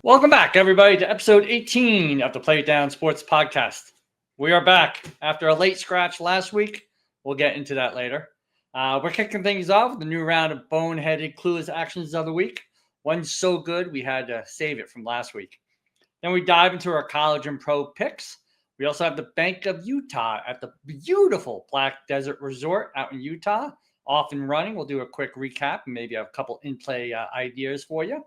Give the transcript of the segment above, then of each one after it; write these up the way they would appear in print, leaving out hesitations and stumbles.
Welcome back, everybody, to episode 18 of the Play It Down Sports Podcast. We are back after a late scratch last week. We'll get into that later. We're kicking things off with a new round of Boneheaded Clueless Actions of the week. One's so good, we had to save it from last week. Then we dive into our college and pro picks. We also have the Bank of Utah at the beautiful Black Desert Resort out in Utah. Off and running. We'll do a quick recap and maybe a couple in-play ideas for you.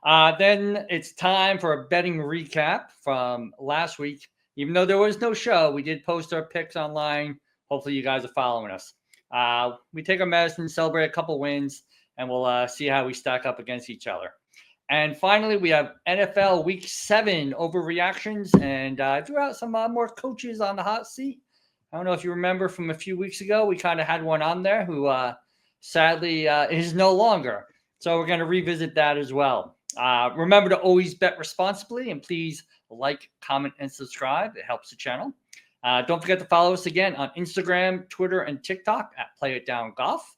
Then it's time for a betting recap from last week. Even though there was no show, we did post our picks online. Hopefully you guys are following us. We take our medicine, celebrate a couple wins, and we'll see how we stack up against each other. And finally, we have NFL Week 7 overreactions, and drew out some more coaches on the hot seat. I don't know if you remember from a few weeks ago, we kind of had one on there who sadly is no longer. So we're going to revisit that as well. Remember to always bet responsibly, and please like, comment, and subscribe. It helps the channel. Don't forget to follow us again on Instagram, Twitter, and TikTok at Play It Down Golf.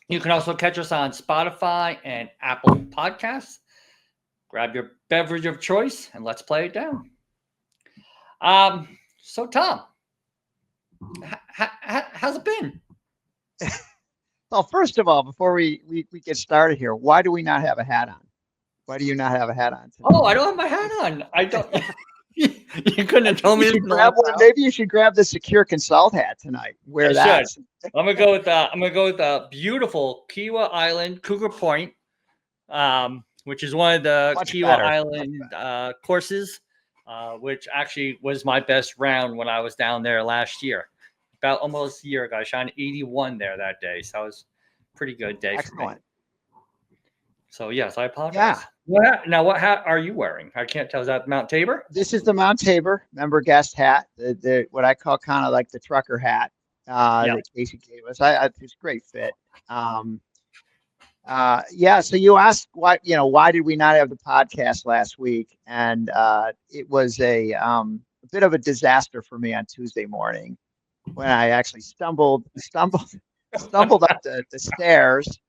You can also catch us on Spotify and Apple Podcasts. Grab your beverage of choice and let's play it down. So, Tom, how's it been? Well, first of all, before we get started here, why do we not have a hat on? Why do you not have a hat on today? Oh, I don't have my hat on. I don't. You couldn't have told me. Maybe you should grab the secure Consult hat tonight. Wear that. I'm gonna go with a beautiful Kiawah Island Cougar Point, which is one of the Kiawah Island courses, which actually was my best round when I was down there last year. About almost a year ago, I shot 81 there that day, so it was a pretty good day. Excellent. For me. So yes, I apologize. Yeah. What hat are you wearing? I can't tell. Is that Mount Tabor? This is the Mount Tabor member guest hat, the what I call kind of like the trucker hat that Casey gave us. It's a great fit. So you asked why did we not have the podcast last week? And it was a bit of a disaster for me on Tuesday morning when I actually stumbled up the stairs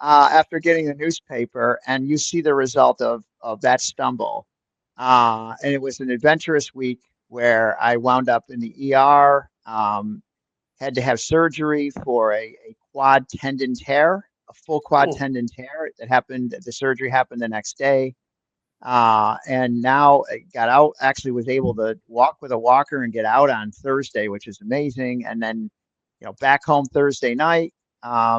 after getting the newspaper, and you see the result of that stumble. And it was an adventurous week where I wound up in the ER, had to have surgery for a quad tendon tear, a full quad tendon tear that happened. The surgery happened the next day. And now I got out, actually was able to walk with a walker and get out on Thursday, which is amazing. And then, back home Thursday night,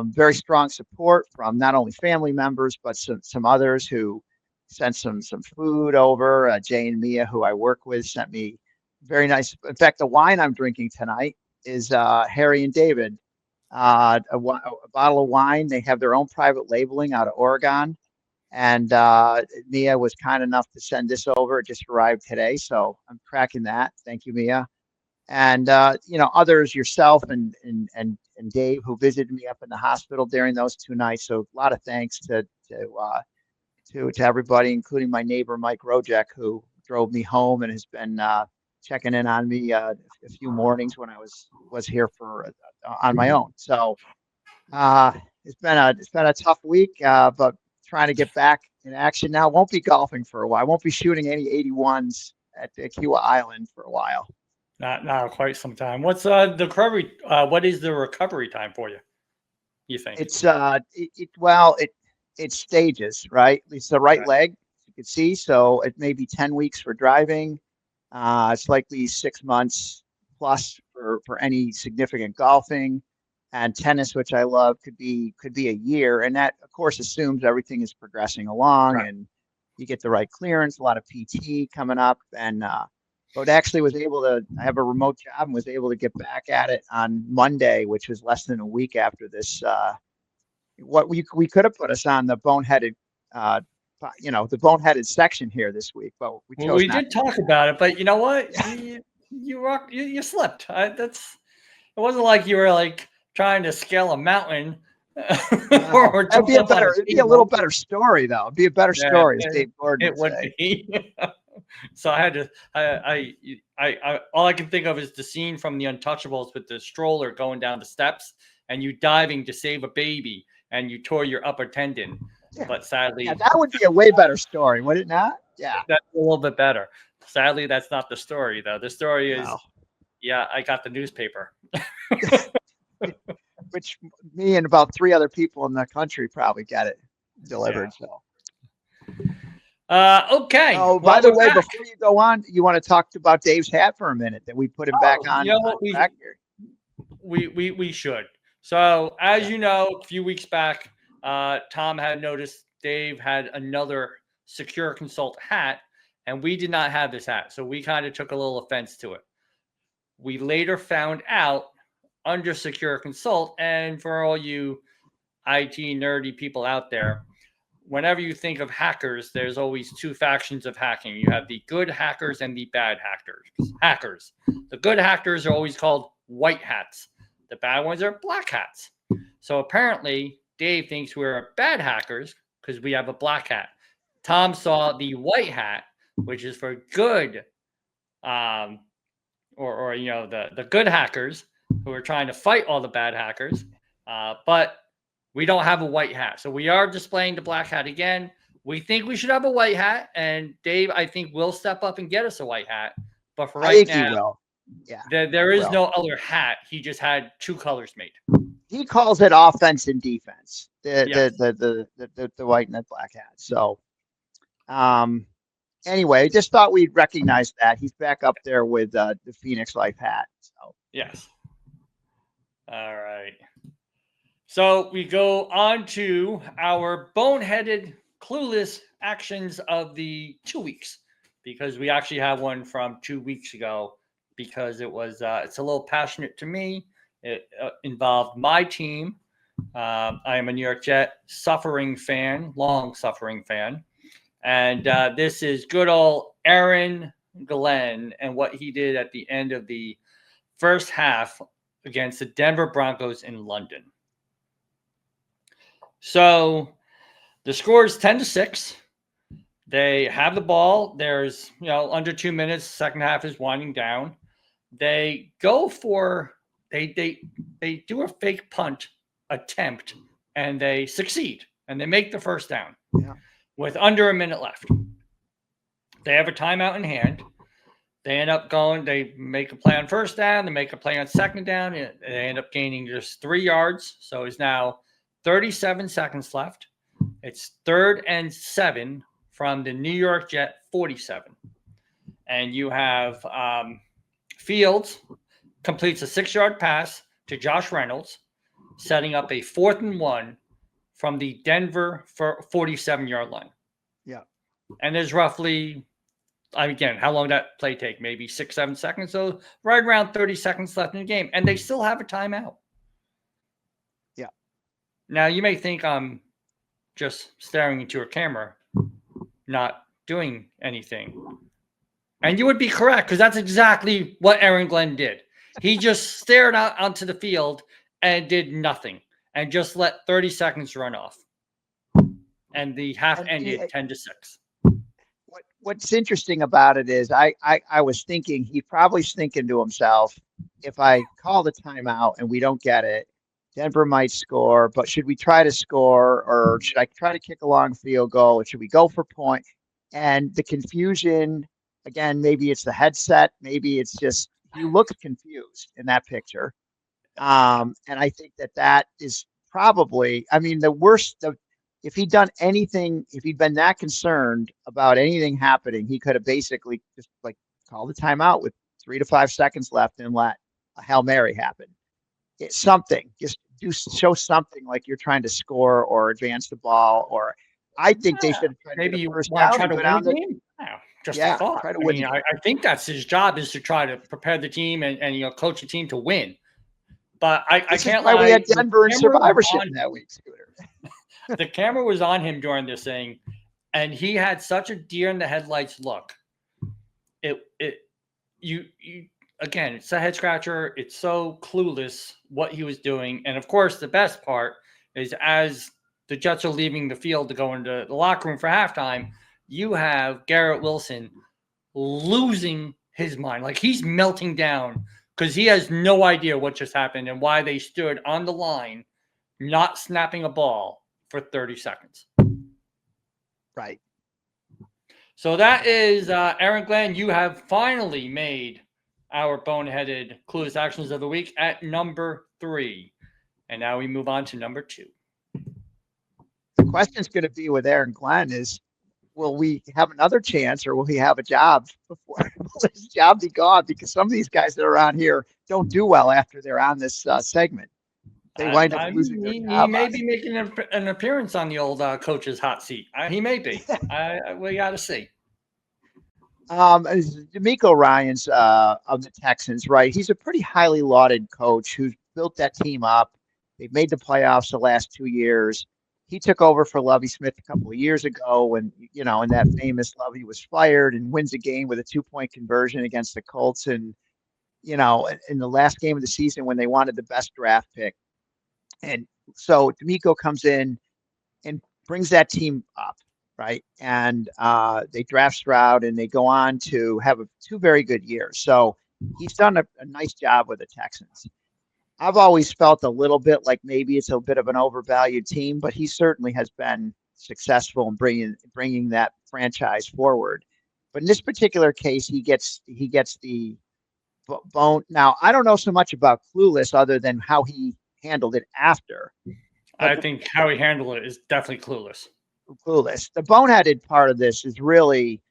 very strong support from not only family members, but some others who sent some food over. Jay and Mia, who I work with, sent me very nice. In fact, the wine I'm drinking tonight is Harry and David, a bottle of wine. They have their own private labeling out of Oregon. And Mia was kind enough to send this over. It just arrived today, so I'm cracking that. Thank you, Mia. And others, yourself and Dave, who visited me up in the hospital during those 2 nights. So a lot of thanks to everybody, including my neighbor Mike Rojek, who drove me home and has been checking in on me a few mornings when I was here on my own. So it's been a tough week, but trying to get back in action now. Won't be golfing for a while. Won't be shooting any 81s at the Kiawah Island for a while. Not quite some time. What's the recovery? What is the recovery time for you? You think it's it's stages, right? It's the right leg, you can see. So it may be 10 weeks for driving. It's likely 6 months plus for any significant golfing. And tennis, which I love, could be a year, and that of course assumes everything is progressing along and you get the right clearance. A lot of PT coming up, and but actually was able to. I have a remote job and was able to get back at it on Monday, which was less than a week after this. What we could have put us on the boneheaded, the boneheaded section here this week, but we chose. We did talk about it, but you know what? you slipped. It wasn't like you were like trying to scale a mountain. It'd be a little better story, though. It'd be a better story, as Dave Gordon it would be. So I had to. I all I can think of is the scene from The Untouchables with the stroller going down the steps and you diving to save a baby and you tore your upper tendon. Yeah. but sadly, Yeah, that would be a way better story, would it not? Yeah. that's a little bit better. Sadly, that's not the story, though. The story is, No. yeah, I got the newspaper. Which me and about 3 other people in the country probably get it Yeah. delivered. So. Okay. Oh, Well, by the we're way, back. before you go on, you want to talk about Dave's hat for a minute? That we put him back on, You know what? track here. We should. So, as Yeah. you know, a few weeks back, Tom had noticed Dave had another Secure Consult hat, and we did not have this hat. So we kind of took a little offense to it. We later found out under Secure Consult, and for all you IT nerdy people out there, whenever you think of hackers, there's always two factions of hacking. You have the good hackers and the bad hackers. The good hackers are always called white hats. The bad ones are black hats. So apparently, Dave thinks we're bad hackers because we have a black hat. Tom saw the white hat, which is for good, the good hackers who are trying to fight all the bad hackers. But we don't have a white hat. So we are displaying the black hat again. We think we should have a white hat. And Dave, I think, will step up and get us a white hat. But for right now, he will. Yeah. There is no other hat. He just had two colors made. He calls it offense and defense. Yes. The white and the black hat. So anyway, just thought we'd recognize that. He's back up there with the Phoenix Life hat. So Yes. All right. So we go on to our boneheaded, clueless actions of the 2 weeks, because we actually have one from 2 weeks ago, because it was it's a little passionate to me. It involved my team. I am a New York Jet long suffering fan. And this is good old Aaron Glenn and what he did at the end of the first half against the Denver Broncos in London. So the score is 10-6. They have the ball. There's, under 2 minutes. Second half is winding down. They go for, they do a fake punt attempt, and they succeed, and they make the first down with under a minute left. They have a timeout in hand. They end up going, they make a play on first down. They make a play on second down. They end up gaining just 3 yards. So it's now 37 seconds left. It's 3rd and 7 from the New York Jet 47. And you have Fields completes a 6-yard pass to Josh Reynolds, setting up a 4th and 1 from the Denver 47-yard line. Yeah. And there's roughly, again, how long that play take? Maybe 6-7 seconds. So right around 30 seconds left in the game. And they still have a timeout. Yeah. Now, you may think I'm just staring into a camera, not doing anything. And you would be correct, because that's exactly what Aaron Glenn did. He just stared out onto the field and did nothing and just let 30 seconds run off. And the half ended 10-6. What's interesting about it is I was thinking, he probably's thinking to himself, if I call the timeout and we don't get it, Denver might score, but should we try to score, or should I try to kick a long field goal, or should we go for point? And the confusion, again, maybe it's the headset, maybe it's just, he looks confused in that picture. And I think that is probably, the worst of, if he'd done anything, if he'd been that concerned about anything happening, he could have basically just called the timeout with 3 to 5 seconds left and let a Hail Mary happen. It's something, just show something like you're trying to score or advance the ball, or I think they should have tried maybe to you first want to down try to win the game. Just a thought. Try to win. I think that's his job, is to try to prepare the team and coach the team to win. But I can't lie. We had Denver in survivorship that week, Scooter. The camera was on him during this thing, and he had such a deer in the headlights look. Again, it's a head scratcher. It's so clueless what he was doing. And of course, the best part is, as the Jets are leaving the field to go into the locker room for halftime, you have Garrett Wilson losing his mind. Like, he's melting down because he has no idea what just happened and why they stood on the line not snapping a ball for 30 seconds. Right. So that is Aaron Glenn. You have finally made our boneheaded clueless actions of the week at number 3. And now we move on to number 2. The question's going to be with Aaron Glenn is, will we have another chance or will he have a job before will his job be gone? Because some of these guys that are on here don't do well after they're on this segment. They wind up losing their job. He may be making an appearance on the old coach's hot seat. He may be. We got to see. DeMarco Ryans of the Texans, right? He's a pretty highly lauded coach who's built that team up. They've made the playoffs the last 2 years. He took over for Lovie Smith a couple of years ago when, in that famous Lovie was fired and wins a game with a 2-point conversion against the Colts. And, in the last game of the season when they wanted the best draft pick. And so DeMarco comes in and brings that team up. Right. And they draft Stroud and they go on to have 2 very good years. So he's done a nice job with the Texans. I've always felt a little bit like maybe it's a bit of an overvalued team, but he certainly has been successful in bringing that franchise forward. But in this particular case, he gets the bone. Now, I don't know so much about Clueless other than how he handled it after. I think how he handled it is definitely clueless. The boneheaded part of this is really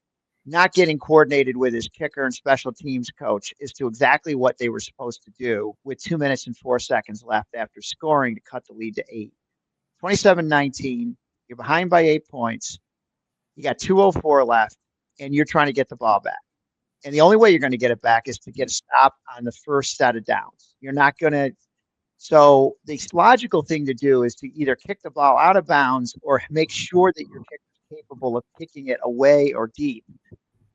not getting coordinated with his kicker and special teams coach as to exactly what they were supposed to do with 2 minutes and 4 seconds left after scoring to cut the lead to 8. 27-19. You're behind by 8 points. You got 2:04 left, and you're trying to get the ball back. And the only way you're going to get it back is to get a stop on the first set of downs. You're not going to. So the logical thing to do is to either kick the ball out of bounds or make sure that your kicker is capable of kicking it away or deep,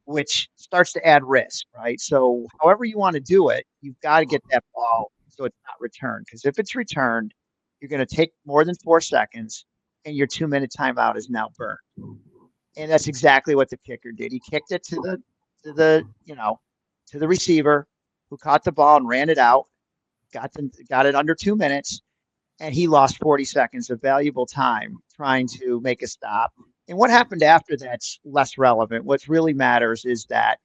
which starts to add risk, right? So however you want to do it, you've got to get that ball so it's not returned. Because if it's returned, you're going to take more than 4 seconds, and your 2-minute timeout is now burned. And that's exactly what the kicker did. He kicked it to the receiver, who caught the ball and ran it out. Got it under 2 minutes, and he lost 40 seconds of valuable time trying to make a stop. And what happened after that's less relevant. What really matters is that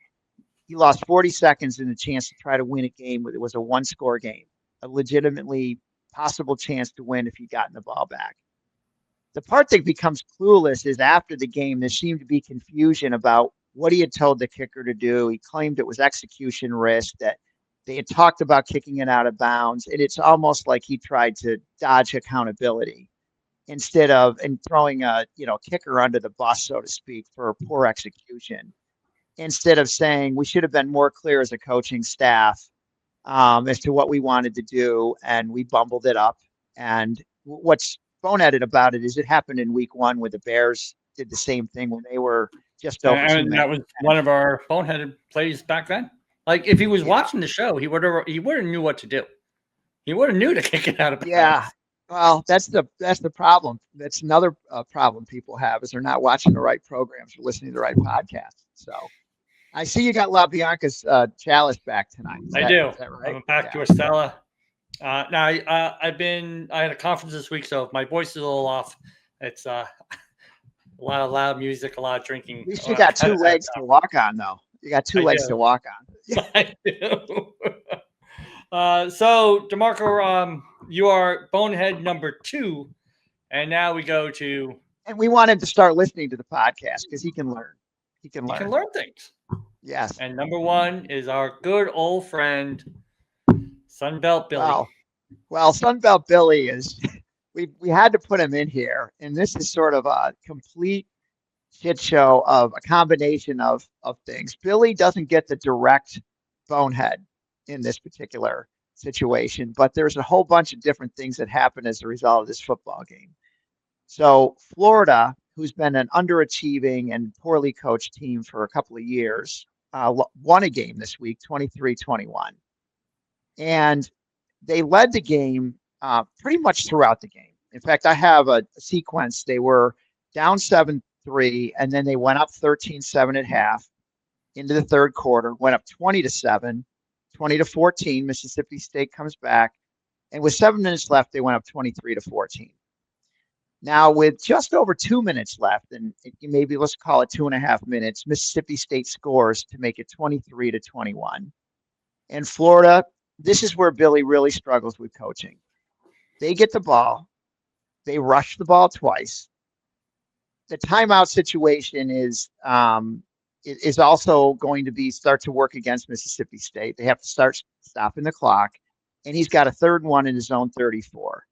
he lost 40 seconds in the chance to try to win a game. It was a 1-score game, a legitimately possible chance to win if he'd gotten the ball back. The part that becomes clueless is after the game, there seemed to be confusion about what he had told the kicker to do. He claimed it was execution risk, that they had talked about kicking it out of bounds, and it's almost like he tried to dodge accountability instead of throwing a kicker under the bus, so to speak, for poor execution. Instead of saying we should have been more clear as a coaching staff as to what we wanted to do, and we bumbled it up. And what's boneheaded about it is it happened in week 1 where the Bears did the same thing when they were just over 2 minutes. And that was one of our boneheaded plays back then. Like if he was watching the show, he would have knew what to do. He would have knew to kick it out of bounds. Yeah. Well, that's the problem. That's another problem people have is they're not watching the right programs or listening to the right podcasts. So I see you got LaBianca's chalice back tonight. I do. Is that right? I'm back to Estella. Now I had a conference this week, so if my voice is a little off, it's a lot of loud music, a lot of drinking. At least you got 2 legs to walk on, though. You got 2 legs to walk on. I do. So DeMarco, you are bonehead number 2, and now we go to. And we want him to start listening to the podcast because he can learn. He can learn things. Yes. And number 1 is our good old friend, Sunbelt Billy. Well, Sunbelt Billy is. We had to put him in here, and this is sort of a complete shit show of a combination of things. Billy doesn't get the direct bonehead in this particular situation, but there's a whole bunch of different things that happen as a result of this football game. So Florida, who's been an underachieving and poorly coached team for a couple of years, won a game this week, 23-21. And they led the game pretty much throughout the game. In fact, I have a sequence. They were down 7-3, and then they went up 13-7 at half into the third quarter, went up 20-7, 20-14. Mississippi State comes back, and with 7 minutes left, they went up 23-14. Now, with just over 2 minutes left, and maybe let's call it 2.5 minutes, Mississippi State scores to make it 23-21. And Florida, this is where Billy really struggles with coaching. They get the ball, they rush the ball twice. The timeout situation is also going to start to work against Mississippi State. They have to start stopping the clock, and he's got a 3rd and 1 in his own 34.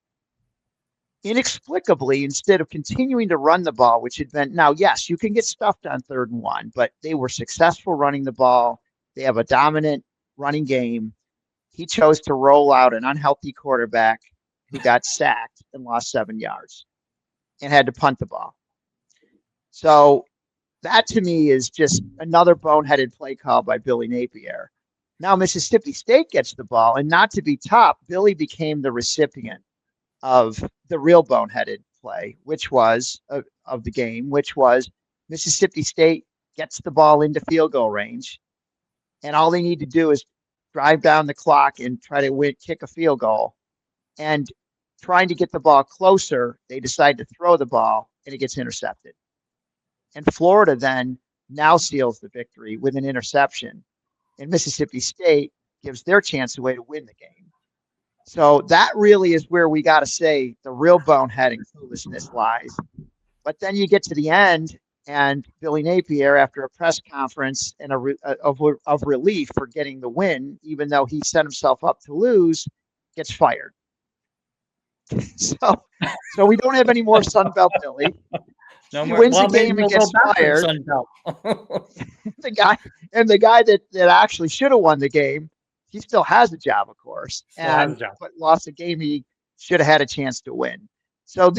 Inexplicably, instead of continuing to run the ball, which had been, now, yes, you can get stuffed on 3rd and 1, but they were successful running the ball. They have a dominant running game. He chose to roll out an unhealthy quarterback who got sacked and lost 7 yards and had to punt the ball. So that to me is just another boneheaded play call by Billy Napier. Now Mississippi State gets the ball, and not to be top, Billy became the recipient of the real boneheaded play, which was of the game, which was Mississippi State gets the ball into field goal range, and all they need to do is drive down the clock and try to kick a field goal. And trying to get the ball closer, they decide to throw the ball, and it gets intercepted. And Florida then now seals the victory with an interception, and Mississippi State gives their chance away to win the game. So that really is where we got to say the real boneheading foolishness lies. But then you get to the end, and Billy Napier, after a press conference and of relief for getting the win, even though he set himself up to lose, gets fired. So we don't have any more Sunbelt Billy. No he more, wins the game and gets fired. the guy that actually should have won the game, he still has a job, of course, but lost a game he should have had a chance to win. So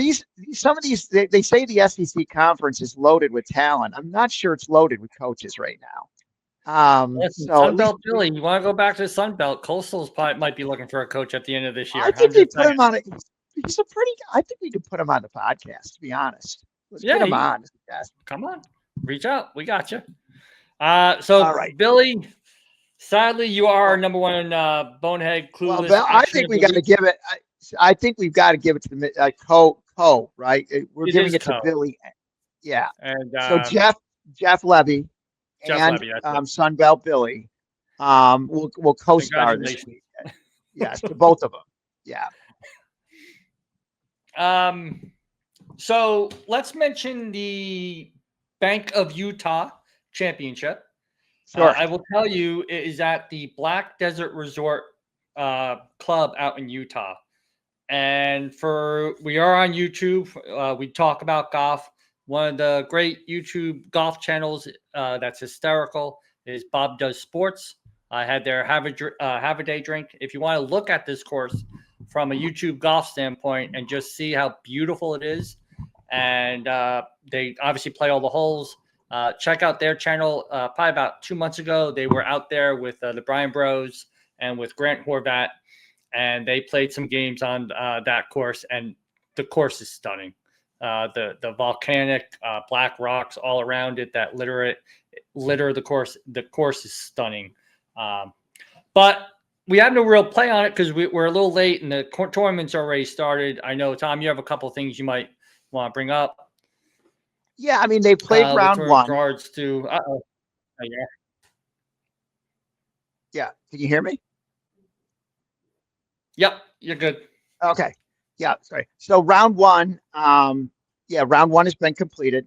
some of these, they say the SEC conference is loaded with talent. I'm not sure it's loaded with coaches right now. Listen, Sunbelt Billy, you want to go back to the Sunbelt? Coastal's might be looking for a coach at the end of this year. I think they put him on. I think we could put him on the podcast. To be honest, let's get him on. Come on, reach out. We got you. All right, Billy. Sadly, you are number one bonehead clueless. Well, I think we got to give it. I think we've got to give it to the Co. Right? We're giving it to Billy. Yeah. And so Jeff Levy and Sunbelt Billy will co-star this week. Yes, to both of them. Yeah. So let's mention the Bank of Utah Championship. Sure. I will tell you, it is at the Black Desert Resort Club out in Utah. And we are on YouTube. We talk about golf. One of the great YouTube golf channels that's hysterical is Bob Does Sports. I had their have a day drink. If you want to look at this course from a YouTube golf standpoint and just see how beautiful it is, and they obviously play all the holes. Check out their channel. Probably about 2 months ago, they were out there with the Bryan Bros and with Grant Horvat, and they played some games on that course, and the course is stunning. The volcanic black rocks all around it that litter the course. The course is stunning. But we have no real play on it because we're a little late and the tournament's already started. I know, Tom, you have a couple of things you might want to bring up. Yeah, I mean, they played round one. Regards to, Yeah, can you hear me? Yep, you're good. Okay. Yeah, sorry. So round one, round one has been completed.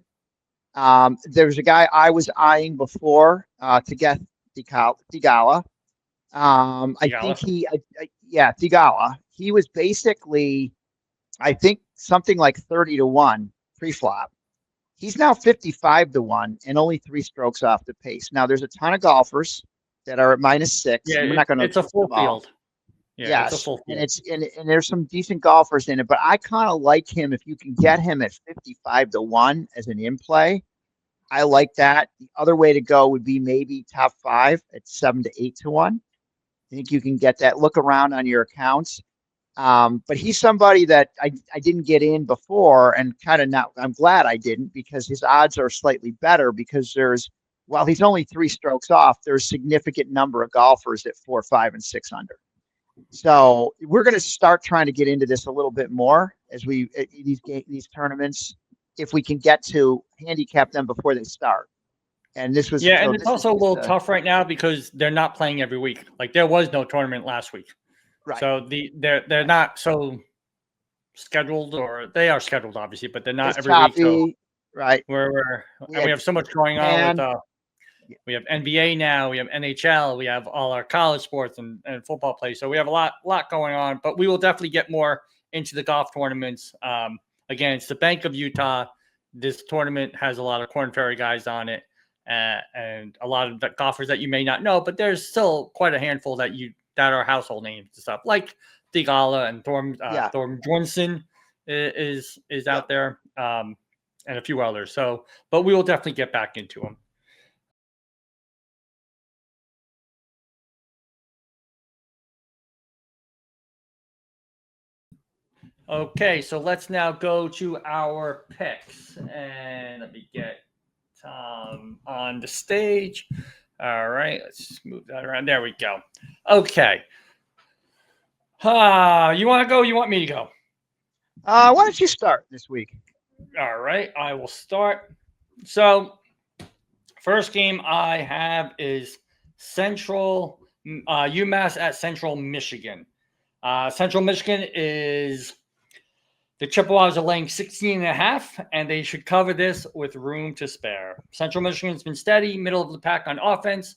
There's a guy I was eyeing before to get Thigala. Thigala. He was basically, I think, something like 30-1 pre-flop. He's now 55-1 and only 3 strokes off the pace. Now, there's a ton of golfers that are at -6. Yeah, we're not going to. It's a full field. Yeah, yes, it's a full field. And there's some decent golfers in it, but I kind of like him if you can get him at 55-1 as an in play. I like that. The other way to go would be maybe top 5 at 7 to 8-1. I think you can get that. Look around on your accounts. But he's somebody that I didn't get in before, and kind of now I'm glad I didn't, because his odds are slightly better because while he's only 3 strokes off, there's a significant number of golfers at 4, 5, and 6 under. So we're going to start trying to get into this a little bit more as these tournaments, if we can get to handicap them before they start. And this was Yeah, so and it's this is also a just little tough right now because they're not playing every week. Like there was no tournament last week, right. so they're not so scheduled, or they are scheduled obviously, but they're not It's every week. So choppy, right? and we have so much going on with Japan. we have NBA now, we have NHL, we have all our college sports and football plays. So we have a lot going on, but we will definitely get more into the golf tournaments. Again, it's the Bank of Utah. This tournament has a lot of Korn Ferry guys on it, and a lot of the golfers that you may not know, but there's still quite a handful that are household names and stuff, like Thigala and Thorm Johnson is out there, and a few others. So, but we will definitely get back into them. Okay, so let's now go to our picks, and let me get Tom on the stage. All right, let's just move that around. There we go. Okay. You want to go? You want me to go? Why don't you start this week? All right, I will start. So, first game I have is Central UMass at Central Michigan. Central Michigan is the Chippewas are laying 16.5, and they should cover this with room to spare. Central Michigan's been steady, middle of the pack on offense.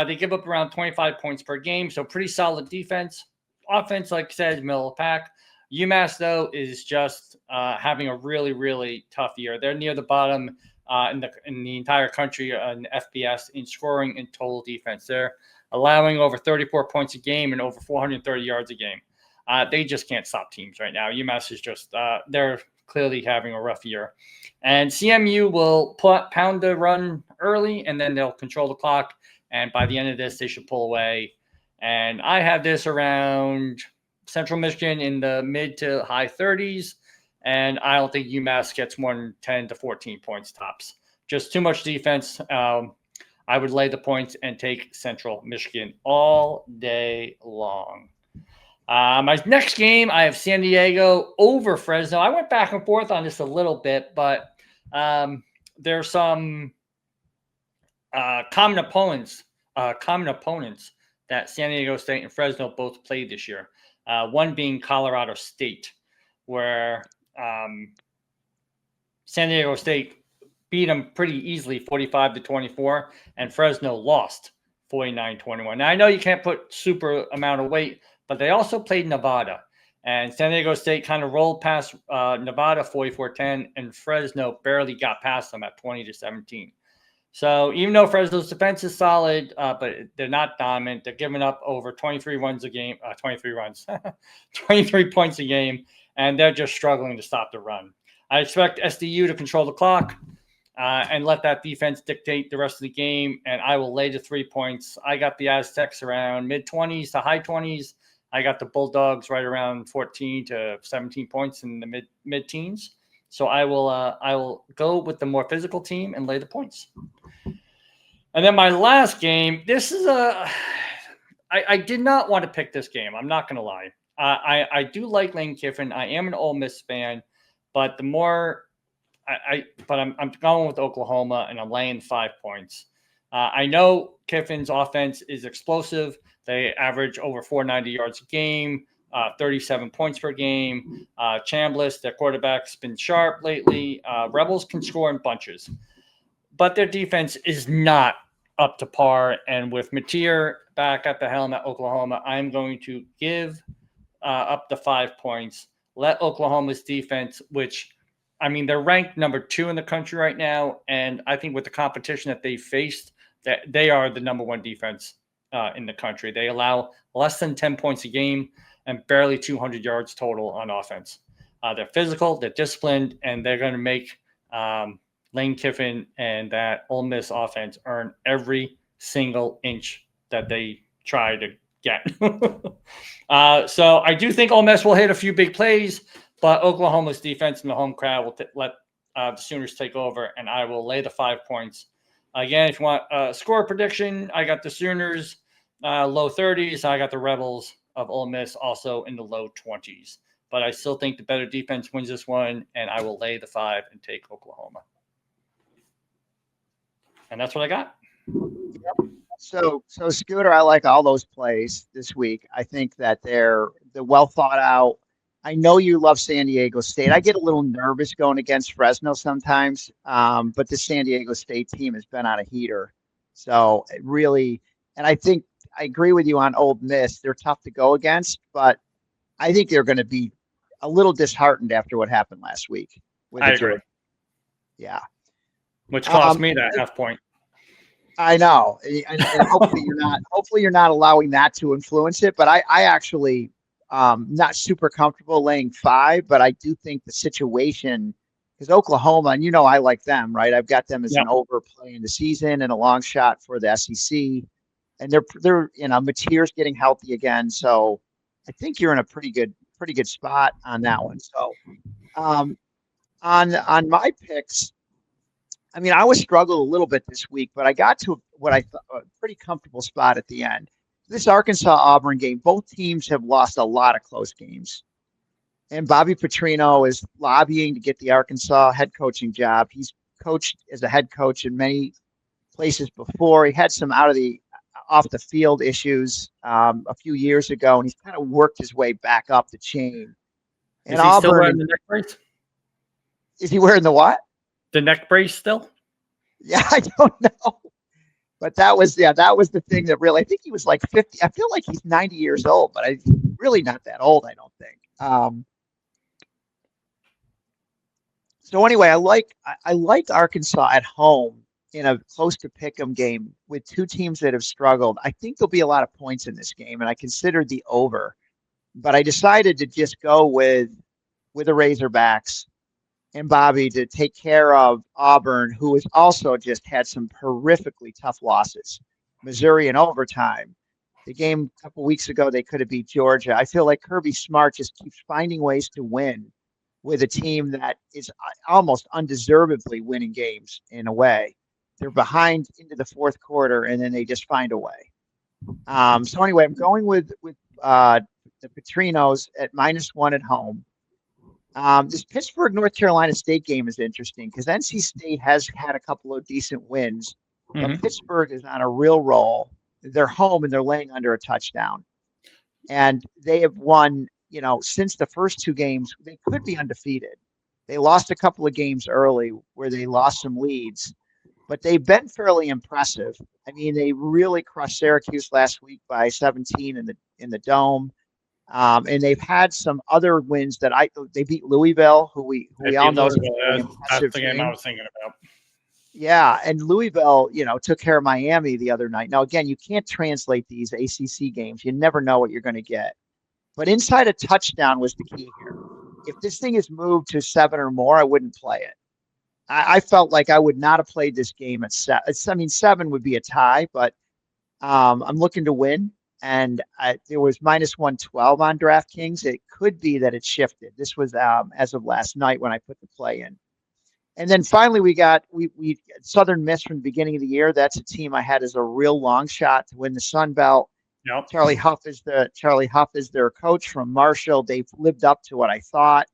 They give up around 25 points per game, so pretty solid defense. Offense, like I said, middle of the pack. UMass, though, is just having a really, really tough year. They're near the bottom in the entire country in FBS in scoring and total defense. They're allowing over 34 points a game and over 430 yards a game. They just can't stop teams right now. UMass is just they're clearly having a rough year. And CMU will pound the run early, and then they'll control the clock. And by the end of this, they should pull away. And I have this around Central Michigan in the mid to high 30s. And I don't think UMass gets more than 10 to 14 points tops. Just too much defense. I would lay the points and take Central Michigan all day long. My next game, I have San Diego over Fresno. I went back and forth on this a little bit, but there's some common opponents that San Diego State and Fresno both played this year. One being Colorado State, where San Diego State beat them pretty easily, 45-24, and Fresno lost 49-21. Now, I know you can't put super amount of weight, but they also played Nevada. And San Diego State kind of rolled past Nevada 44-10, and Fresno barely got past them at 20-17. So even though Fresno's defense is solid, but they're not dominant, they're giving up over 23 runs a game, 23 points a game, and they're just struggling to stop the run. I expect SDU to control the clock and let that defense dictate the rest of the game, and I will lay the 3 points. I got the Aztecs around mid-20s to high 20s. I got the Bulldogs right around 14 to 17 points in the mid-teens. So I will go with the more physical team and lay the points. And then my last game, this is I did not want to pick this game. I'm not going to lie. I do like Lane Kiffin. I am an Ole Miss fan, but the more I'm going with Oklahoma, and I'm laying 5 points. I know Kiffin's offense is explosive. They average over 490 yards a game, 37 points per game. Chambliss, their quarterback's been sharp lately. Rebels can score in bunches, but their defense is not up to par. And with Mateer back at the helm at Oklahoma, I'm going to give up the 5 points. Let Oklahoma's defense, which, I mean, they're ranked number 2 in the country right now. And I think with the competition that they faced, that they are the number 1 defense in the country. They allow less than 10 points a game and barely 200 yards total on offense. They're physical, they're disciplined, and they're going to make Lane Kiffin and that Ole Miss offense earn every single inch that they try to get. So I do think Ole Miss will hit a few big plays, but Oklahoma's defense and the home crowd will let the Sooners take over, and I will lay the 5 points. Again, if you want a score prediction, I got the Sooners low 30s. I got the Rebels of Ole Miss also in the low 20s. but I still think the better defense wins this one, and I will lay the 5 and take Oklahoma. And that's what I got. So Scooter, I like all those plays this week. I think that they're well thought out. I know you love San Diego State. I get a little nervous going against Fresno sometimes, but the San Diego State team has been on a heater. So it really, and I think I agree with you on Ole Miss. They're tough to go against, but I think they're going to be a little disheartened after what happened last week. I agree. Yeah. Which cost me that half point. I know, and hopefully you're not allowing that to influence it. But I actually not super comfortable laying 5, but I do think the situation because Oklahoma, and I like them, right? I've got them as an overplay in the season and a long shot for the SEC, and they're Mateer's getting healthy again, so I think you're in a pretty good spot on that one. So on my picks. I mean, I was struggled a little bit this week, but I got to what I thought a pretty comfortable spot at the end. This Arkansas-Auburn game, both teams have lost a lot of close games. And Bobby Petrino is lobbying to get the Arkansas head coaching job. He's coached as a head coach in many places before. He had some off the field issues a few years ago, and he's kind of worked his way back up the chain. And is he still wearing the neck brace? Is he wearing the what? The neck brace still? Yeah, I don't know. But that was the thing that really, I think he was like 50. I feel like he's 90 years old, but he's really not that old, I don't think. So anyway, I like Arkansas at home in a close to pick'em game with two teams that have struggled. I think there'll be a lot of points in this game, and I considered the over, but I decided to just go with the Razorbacks and Bobby to take care of Auburn, who has also just had some horrifically tough losses. Missouri in overtime. The game a couple weeks ago, they could have beat Georgia. I feel like Kirby Smart just keeps finding ways to win with a team that is almost undeservedly winning games in a way. They're behind into the fourth quarter, and then they just find a way. So anyway, I'm going with the Petrinos at -1 at home. This Pittsburgh, North Carolina State game is interesting because NC State has had a couple of decent wins, but Pittsburgh is on a real roll. They're home and they're laying under a touchdown. And they have won, since the first two games, they could be undefeated. They lost a couple of games early where they lost some leads, but they've been fairly impressive. I mean, they really crushed Syracuse last week by 17 in the Dome. And they've had some other wins that they beat Louisville, who we all know is that's the game I was thinking about. Yeah, and Louisville, took care of Miami the other night. Now, again, you can't translate these ACC games. You never know what you're going to get. But inside a touchdown was the key here. If this thing is moved to 7 or more, I wouldn't play it. I felt like I would not have played this game at 7. 7 would be a tie, but I'm looking to win. And there was -112 on DraftKings. It could be that it shifted. This was as of last night when I put the play in. And then finally, we Southern Miss from the beginning of the year. That's a team I had as a real long shot to win the Sunbelt. Yep. Charlie Huff is their coach from Marshall. They've lived up to what I thought.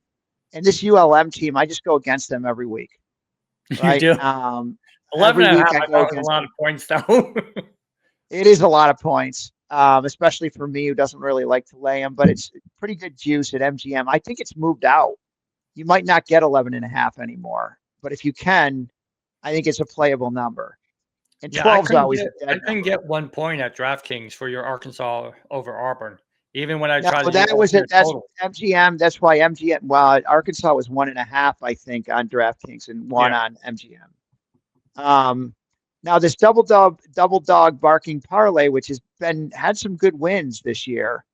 And this ULM team, I just go against them every week. Right? You do. 11.5 I thought was a lot of points, though. It is a lot of points. Especially for me who doesn't really like to lay them, but it's pretty good juice at MGM. I think it's moved out. You might not get 11.5 anymore, but if you can, I think it's a playable number. And 12 is always a dead I couldn't get 1 point at DraftKings for your Arkansas over Auburn, even when I no, tried to. That was it. That's MGM. That's why MGM. Well, Arkansas was 1.5, I think, on DraftKings and 1 on MGM. Now this double dog barking parlay, which has had some good wins this year.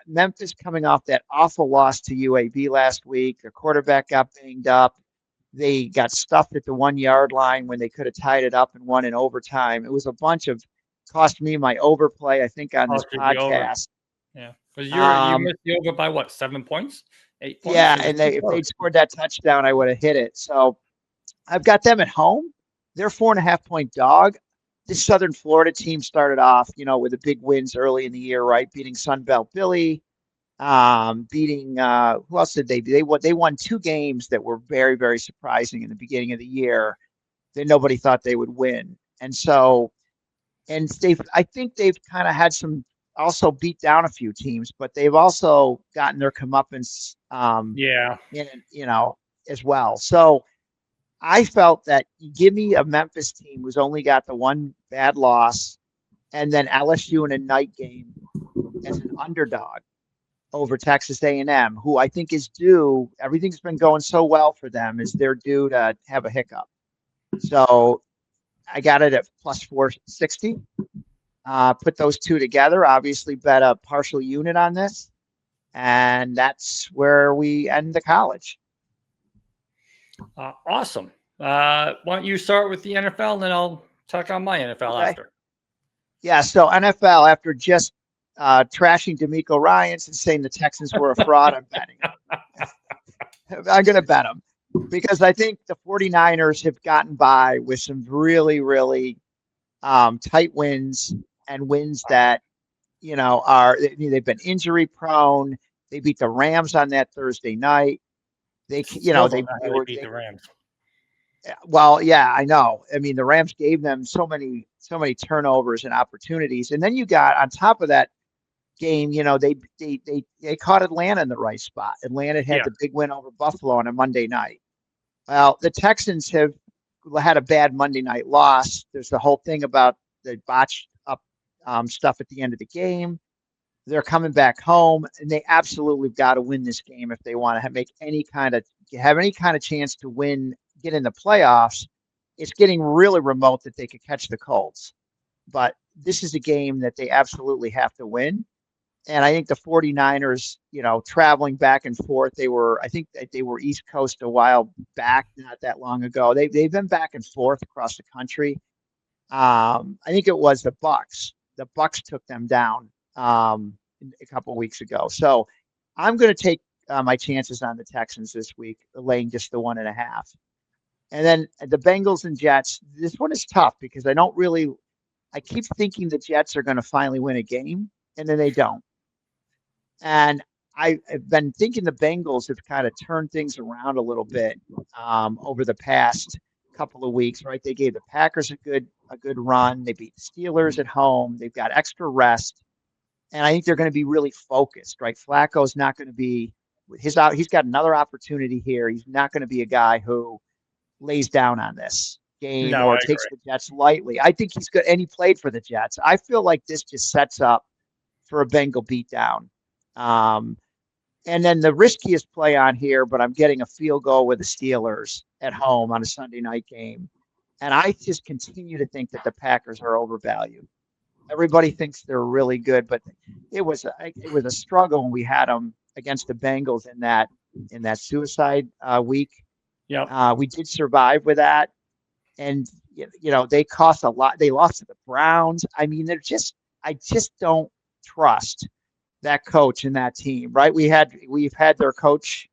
Memphis coming off that awful loss to UAB last week. Their quarterback got banged up. They got stuffed at the 1 yard line when they could have tied it up and won in overtime. It was a bunch of cost me my overplay, I think, on this podcast. Yeah, because you missed the over by what, 7 points, 8 points? Yeah, and if they'd scored that touchdown, I would have hit it. So I've got them at home. They're 4.5 point dog. This Southern Florida team started off, with the big wins early in the year, right? Beating Sunbelt Billy. beating who else did they do? They won 2 games that were very, very surprising in the beginning of the year that nobody thought they would win. And so, and I think they've kind of had some also beat down a few teams, but they've also gotten their comeuppance Yeah. as well. So I felt that you give me a Memphis team who's only got the one bad loss, and then LSU in a night game as an underdog over Texas A&M, who I think is due. Everything's been going so well for them, is they're due to have a hiccup. So I got it at plus 460. Put those two together. Obviously, bet a partial unit on this, and that's where we end the college. Awesome. Why don't you start with the NFL, and then I'll talk on my NFL after. Yeah, so NFL, after just trashing DeMarco Ryans and saying the Texans were a fraud, I'm betting them. I'm going to bet them because I think the 49ers have gotten by with some really, really tight wins and wins that, they've been injury prone. They beat the Rams on that Thursday night. They beat the Rams. Well, yeah, I know. I mean, the Rams gave them so many turnovers and opportunities, and then you got on top of that game, they caught Atlanta in the right spot. Atlanta had the big win over Buffalo on a Monday night. Well, the Texans have had a bad Monday night loss. There's the whole thing about the botched up stuff at the end of the game. They're coming back home, and they absolutely got to win this game if they want to have any kind of chance to win, get in the playoffs. It's getting really remote that they could catch the Colts, but this is a game that they absolutely have to win. And I think the 49ers, traveling back and forth, I think they were East Coast a while back, not that long ago. They've been back and forth across the country. I think it was the Bucks. The Bucks took them down a couple of weeks ago. So I'm going to take my chances on the Texans this week, laying just the 1.5. And then the Bengals and Jets. This one is tough because I keep thinking the Jets are going to finally win a game, and then they don't. And I've been thinking the Bengals have kind of turned things around a little bit over the past couple of weeks, right? They gave the Packers a good run. They beat the Steelers at home. They've got extra rest. And I think they're going to be really focused, right? Flacco's not going to be he's got another opportunity here. He's not going to be a guy who lays down on this game or takes the Jets lightly. I think he's good, and he played for the Jets. I feel like this just sets up for a Bengal beatdown. And then the riskiest play on here, but I'm getting a field goal with the Steelers at home on a Sunday night game. And I just continue to think that the Packers are overvalued. Everybody thinks they're really good, but it was a struggle when we had them against the Bengals in that suicide week. Yeah, we did survive with that, and they cost a lot. They lost to the Browns. I mean, I just don't trust that coach and that team. Right? We've had their coach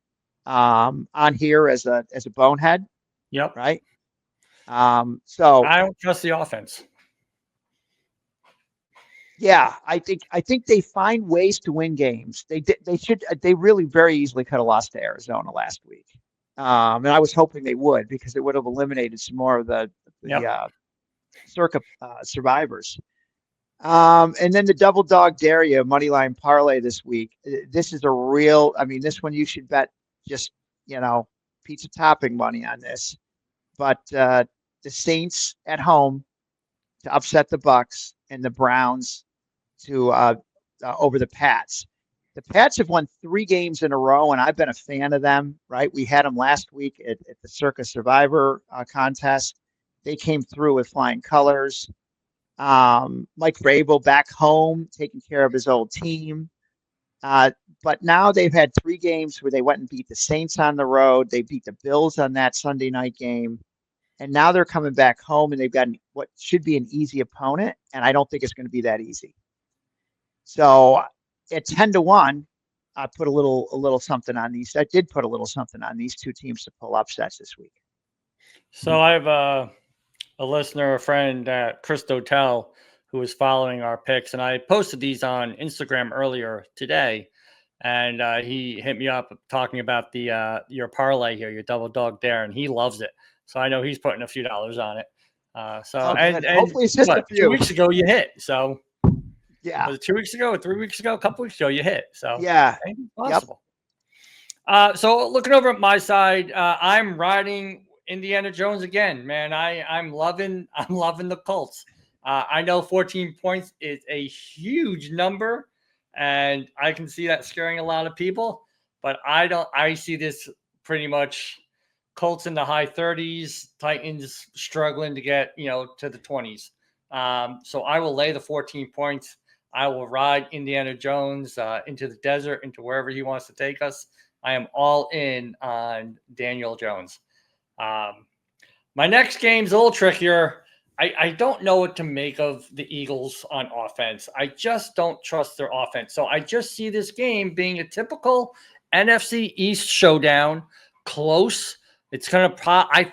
on here as a bonehead. Yep. Right. So I don't trust the offense. Yeah, I think they find ways to win games. They really very easily could have lost to Arizona last week, and I was hoping they would because it would have eliminated some more of the circa survivors. And then the double dog dare you moneyline parlay this week. This is this one you should bet just pizza topping money on this. But the Saints at home to upset the Bucks and the Browns to over the Pats. The Pats have won 3 games in a row, and I've been a fan of them. Right, we had them last week at the Circa Survivor contest. They came through with flying colors. Mike Vrabel back home, taking care of his old team. But now they've had 3 games where they went and beat the Saints on the road. They beat the Bills on that Sunday night game. And now they're coming back home, and they've got what should be an easy opponent, and I don't think it's going to be that easy. So at 10-1, I put a little something on these. I did put a little something on these 2 teams to pull upsets this week. So I have a listener, a friend, Chris Dotel, who was following our picks, and I posted these on Instagram earlier today. and he hit me up talking about the your parlay here, your double dog dare, and he loves it. So I know he's putting a few dollars on it. And hopefully it's just a few. 2 weeks ago you hit. So yeah, was it 2 weeks ago or 3 weeks ago? A couple weeks ago you hit. So yeah, possible. So looking over at my side, I'm riding Indiana Jones again, man. I'm loving the Colts. I know 14 points is a huge number, and I can see that scaring a lot of people. But I see this pretty much Colts in the high 30s, Titans struggling to get to the 20s. So I will lay the 14 points. I will ride Indiana Jones into the desert, into wherever he wants to take us. I am all in on Daniel Jones. My next game's a little trickier. I don't know what to make of the Eagles on offense. I just don't trust their offense. So I just see this game being a typical NFC East showdown, close. I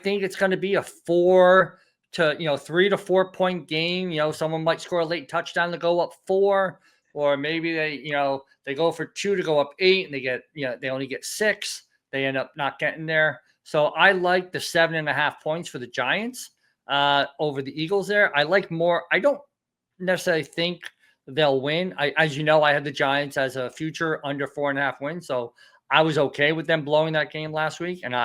think it's gonna be a 3 to 4 point game. Someone might score a late touchdown to go up 4, or maybe they go for 2 to go up 8, and they only get 6. They end up not getting there. So I like the 7.5 points for the Giants over the Eagles there. I like more. I don't necessarily think they'll win. As you know, I had the Giants as a future under 4.5 wins. So I was okay with them blowing that game last week. And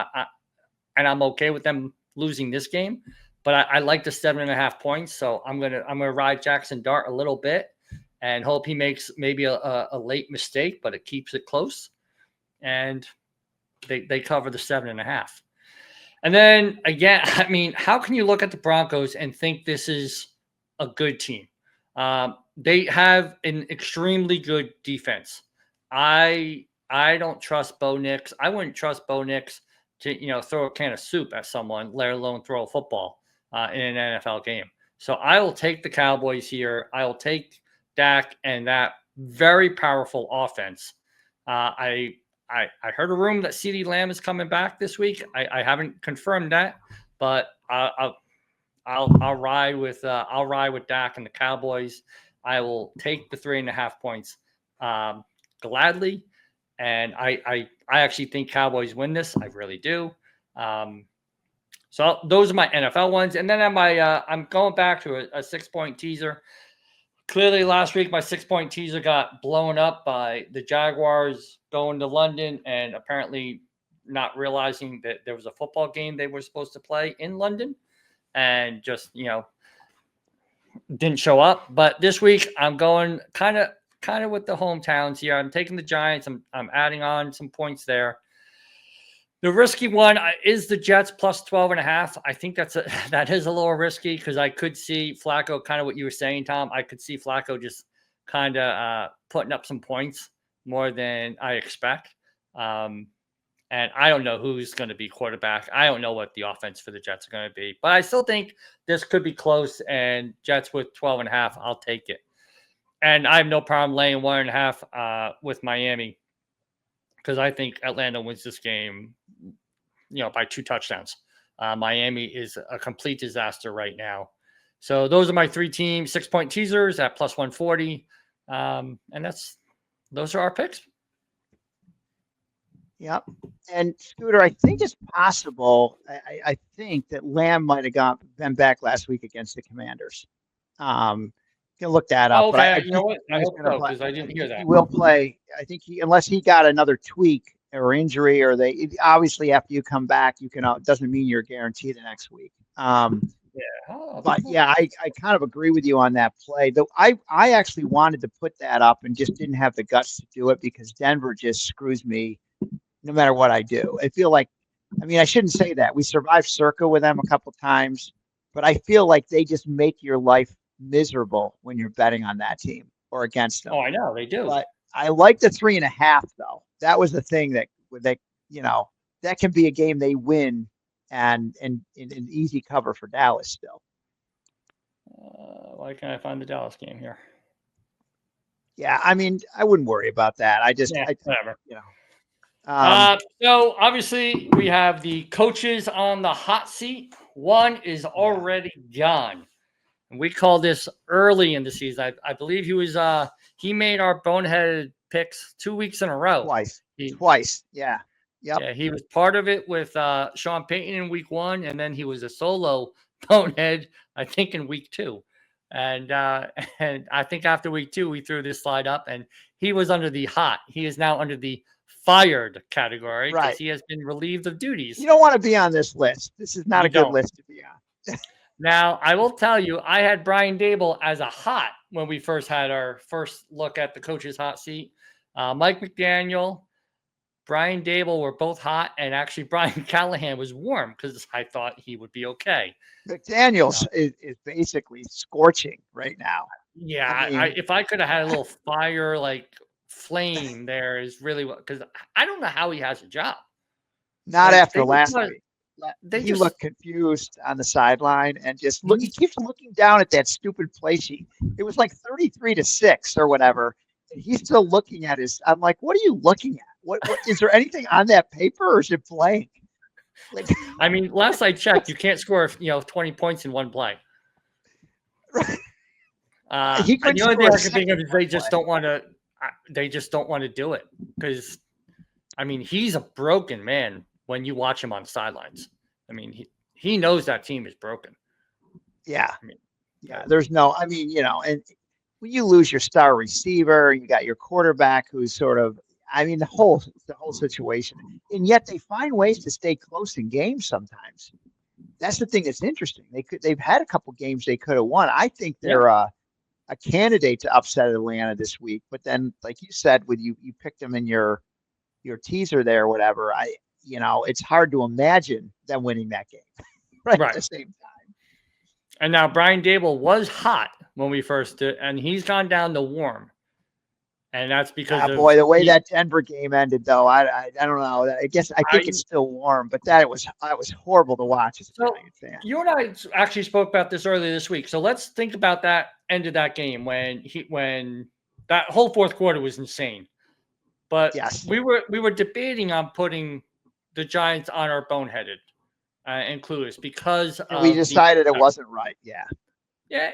I'm okay with them losing this game. But I like the 7.5 points. So I'm gonna ride Jackson Dart a little bit and hope he makes maybe a late mistake, but it keeps it close. And they cover the 7.5. And then again, I mean, how can you look at the Broncos and think this is a good team? They have an extremely good defense. I don't trust Bo Nix. I wouldn't trust Bo Nix to throw a can of soup at someone, let alone throw a football in an NFL game. So I will take the Cowboys here. I will take Dak and that very powerful offense. I heard a rumor that CeeDee Lamb is coming back this week. I haven't confirmed that, but I'll ride with Dak and the Cowboys. I will take the 3.5 points gladly, and I actually think Cowboys win this. I really do. So those are my NFL ones, and then I'm going back to a 6-point teaser. Clearly, last week, my 6-point teaser got blown up by the Jaguars going to London and apparently not realizing that there was a football game they were supposed to play in London and just, didn't show up. But this week, I'm going kind of with the hometowns here. I'm taking the Giants. I'm adding on some points there. The risky one is the Jets plus 12.5. I think that is a little risky because I could see Flacco, kind of what you were saying, Tom. I could see Flacco just kind of putting up some points more than I expect. And I don't know who's going to be quarterback. I don't know what the offense for the Jets are going to be. But I still think this could be close, and Jets with 12.5, I'll take it. And I have no problem laying 1.5 with Miami, because I think Atlanta wins this game, by 2 touchdowns. Miami is a complete disaster right now. So those are my 3 team 6-point teasers at plus 140. And those are our picks. Yep. And Scooter, I think it's possible. I think that Lamb might have been back last week against the Commanders. You can look that up. Okay, but you know what? I hope so, because I didn't hear that. He will play. I think unless he got another tweak or injury, or obviously after you come back, you can. Doesn't mean you're guaranteed the next week. But yeah, I kind of agree with you on that play. Though I actually wanted to put that up and just didn't have the guts to do it because Denver just screws me no matter what I do. I feel like, I shouldn't say that. We survived Circa with them a couple times, but I feel like they just make your life miserable when you're betting on that team or against them. Oh, I know they do. But I like the 3.5 though. That was the thing that that can be a game they win and an easy cover for Dallas still. Why can't I find the Dallas game here? Yeah, I wouldn't worry about that. Whatever. So obviously we have the coaches on the hot seat. One is already gone. And we call this early in the season. I believe he made our Boneheaded picks 2 weeks in a row. Twice. Yeah. Yep. Yeah, he was part of it with Sean Payton in week 1, and then he was a solo bonehead, I think, in week 2. And and I think after week 2, we threw this slide up, and he was under the hot. He is now under the fired category because he has been relieved of duties. You don't want to be on this list. This is not a good list to be on. Now, I will tell you, I had Brian Dable as a hot when we first had our first look at the coach's hot seat. Mike McDaniel, Brian Dable were both hot, and actually Brian Callahan was warm because I thought he would be okay. McDaniels is basically scorching right now. Yeah, I mean, if I could have had a little fire, like flame there is really what, because I don't know how he has a job. Not after last week. He looked confused on the sideline and just look. He keeps looking down at that stupid play sheet. It was like 33-6 or whatever. And he's still looking at his. I'm like, what are you looking at? What is there anything on that paper, or is it blank? Like, I mean, last I checked, you can't score 20 points in one play. Right. And the only thing I can think of is they just don't want to. They just don't want to do it because, I mean, he's a broken man when you watch him on the sidelines. I mean, he knows that team is broken. Yeah. I mean, there's no. I mean, and when you lose your star receiver, you got your quarterback who's sort of. I mean, the whole situation, and yet they find ways to stay close in games sometimes. That's the thing that's interesting. They've had a couple games they could have won. I think they're a candidate to upset Atlanta this week. But then, like you said, when you picked them in your teaser there or whatever, it's hard to imagine them winning that game right at the same time. And now Brian Dable was hot when we first did, and he's gone down to warm. And that's because the way that Denver game ended, though, I don't know. I think it's still warm, but that was horrible to watch as a Giant fan. You and I actually spoke about this earlier this week. So let's think about that end of that game when that whole fourth quarter was insane. But we were debating on putting the Giants on our boneheaded and clueless because we decided it wasn't right. Yeah. Yeah.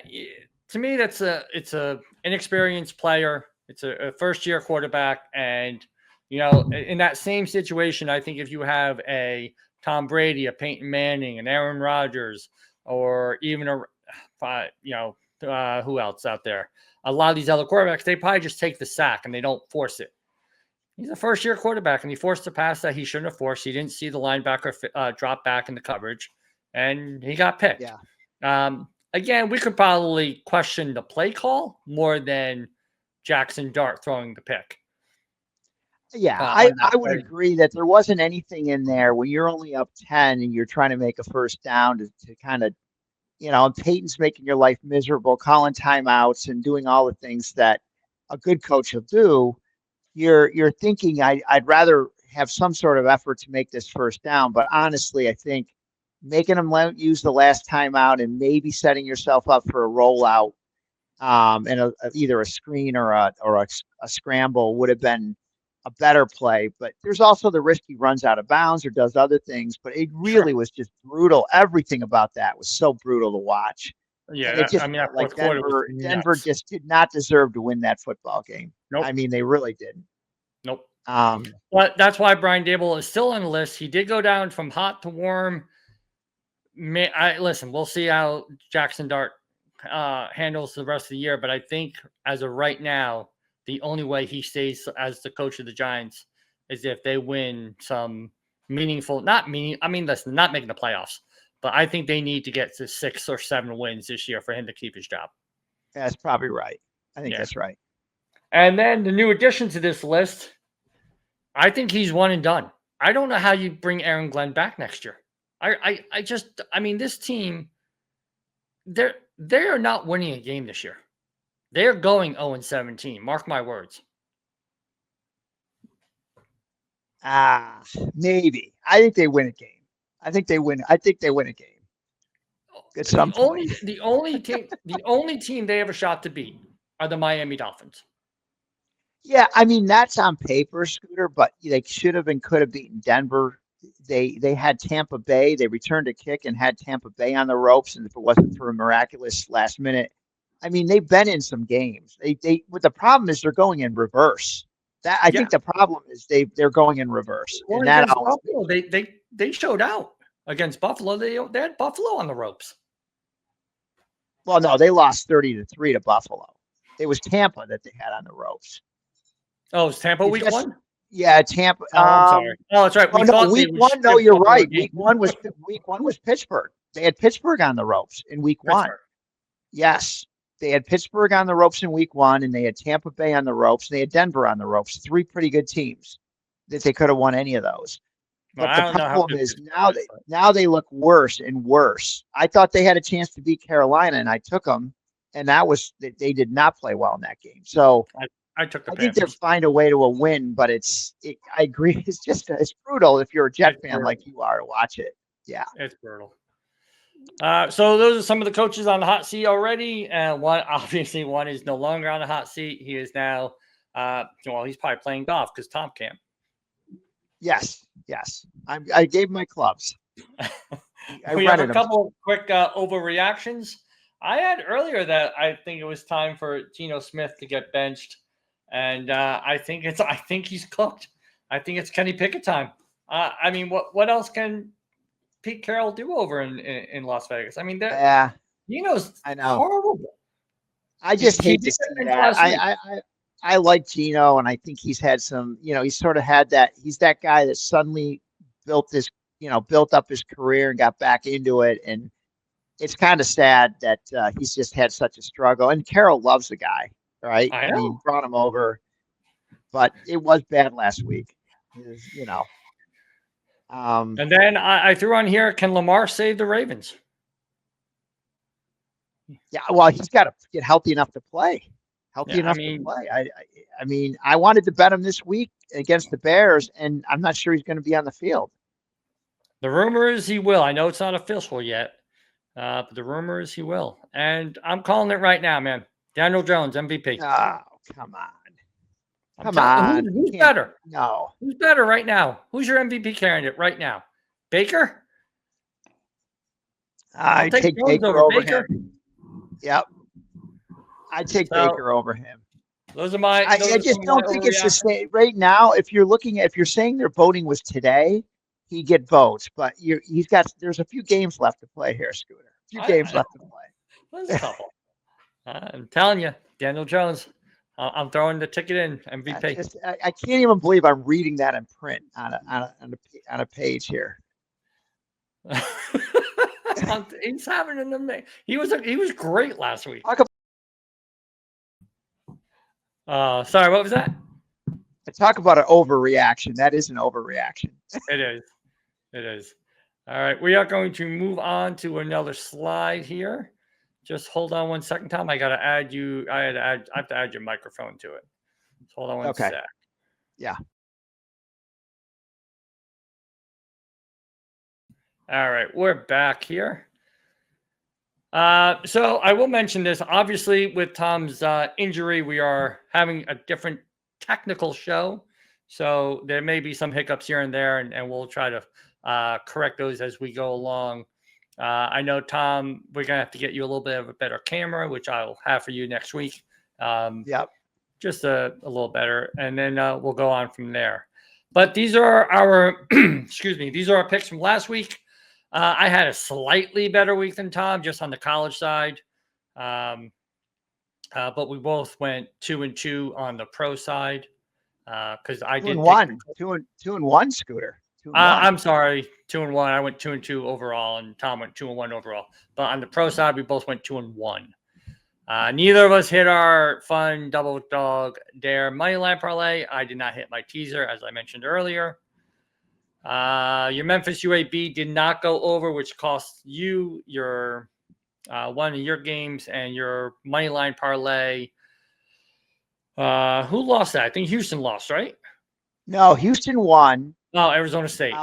To me, it's a inexperienced player. It's a first-year quarterback, and, in that same situation, I think if you have a Tom Brady, a Peyton Manning, an Aaron Rodgers, or even who else out there? A lot of these other quarterbacks, they probably just take the sack and they don't force it. He's a first-year quarterback, and he forced a pass that he shouldn't have forced. He didn't see the linebacker drop back in the coverage, and he got picked. Yeah. Again, we could probably question the play call more than Jackson Dart throwing the pick. Yeah, I would agree that there wasn't anything in there when you're only up 10 and you're trying to make a first down to kind of, Peyton's making your life miserable, calling timeouts and doing all the things that a good coach will do. You're thinking I'd rather have some sort of effort to make this first down. But honestly, I think making them use the last timeout and maybe setting yourself up for a rollout and either a screen or a scramble would have been a better play. But there's also the risk he runs out of bounds or does other things. But it really was just brutal. Everything about that was so brutal to watch. Yeah, Denver just did not deserve to win that football game. Nope. I mean, they really didn't. Nope. But that's why Brian Dable is still on the list. He did go down from hot to warm. Listen, we'll see how Jackson Dart handles the rest of the year, but I think as of right now, the only way he stays as the coach of the Giants is if they win some meaningful, not making the playoffs, but I think they need to get to 6 or 7 wins this year for him to keep his job. That's probably right. I think that's right. And then the new addition to this list, I think he's one and done. I don't know how you bring Aaron Glenn back next year. This team, they are not winning a game this year. They're going 0-17. Mark my words. Maybe. I think they win a game. I think they win a game. At some point. The only team they have a shot to beat are the Miami Dolphins. Yeah, I mean, that's on paper, Scooter, but they should have and could have beaten Denver. They had Tampa Bay. They returned a kick and had Tampa Bay on the ropes, and if it wasn't for a miraculous last minute, I mean, they've been in some games. What the problem is they're going in reverse. That I think the problem is they're going in reverse. Well, and that against always, Buffalo, they showed out against Buffalo. They had Buffalo on the ropes. well, no, they lost 30-3 to Buffalo. It was Tampa that they had on the ropes. Oh, it's Tampa week one? Yeah, Tampa. Oh, I'm sorry. Oh, that's right. Oh, no, week one. No, you're right. Week one was Pittsburgh. They had Pittsburgh on the ropes in week one. Yes, they had Pittsburgh on the ropes in week one, and they had Tampa Bay on the ropes, and they had Denver on the ropes. 3 pretty good teams that they could have won any of those. But the problem is now they look worse and worse. I thought they had a chance to beat Carolina, and I took them, and they did not play well in that game. So I took the I think they'll find a way to a win, but I agree. It's brutal if you're a Jet fan like you are to watch it. Yeah, it's brutal. So those are some of the coaches on the hot seat already. And one is no longer on the hot seat. He is now, he's probably playing golf because Tom can't. Yes. I gave my clubs. We have a couple of quick overreactions. I had earlier that I think it was time for Geno Smith to get benched. And I think he's cooked. I think it's Kenny Pickett time. I mean, what else can Pete Carroll do over in Las Vegas? I mean, Geno's horrible. I just hate to see that. I like Geno, and I think he's had some. He's sort of had that. He's that guy that suddenly built up his career and got back into it, and it's kind of sad that he's just had such a struggle. And Carroll loves the guy. Right. I mean, brought him over, but it was bad last week. And then I threw on here, can Lamar save the Ravens? Yeah, well, he's got to get healthy enough to play. To play. I mean, I wanted to bet him this week against the Bears, and I'm not sure he's going to be on the field. The rumor is he will. I know it's not official yet, but the rumor is he will. And I'm calling it right now, man. Daniel Jones, MVP. Oh, come on. Come on. Who's better? No. Who's better right now? Who's your MVP candidate right now? Baker? I take Baker over him. Yep. I take Baker over him. Those are my. I just don't think it's the same right now. If you're saying their voting was today, he get votes, but there's a few games left to play here, Scooter. A few games left to play. There's a couple. I'm telling you, Daniel Jones. I'm throwing the ticket in MVP. I can't even believe I'm reading that in print on a page here. He's having an amazing. He was great last week. Sorry, what was that? I talk about an overreaction. That is an overreaction. It is. All right, we are going to move on to another slide here. Just hold on 1 second, Tom. I got to add you. I have to add your microphone to it. Just hold on one sec. Yeah. All right, we're back here. So I will mention this. Obviously, with Tom's injury, we are having a different technical show. So there may be some hiccups here and there, and we'll try to correct those as we go along. I know, Tom, we're going to have to get you a little bit of a better camera, which I'll have for you next week. Yep. Just a little better. And then we'll go on from there. But these are our, these are our picks from last week. I had a slightly better week than Tom, just on the college side. But we both went 2-2 on the pro side. Because I did 2-1, Scooter. I'm sorry, 2-1. I went 2-2 overall, and Tom went 2-1 overall. But on the pro side, we both went 2-1. Neither of us hit our fun double dog dare moneyline parlay. I did not hit my teaser, as I mentioned earlier. Your Memphis UAB did not go over, which cost you your one of your games and your moneyline parlay. Who lost that? I think Houston lost, right? No, Houston won. Oh, Arizona State.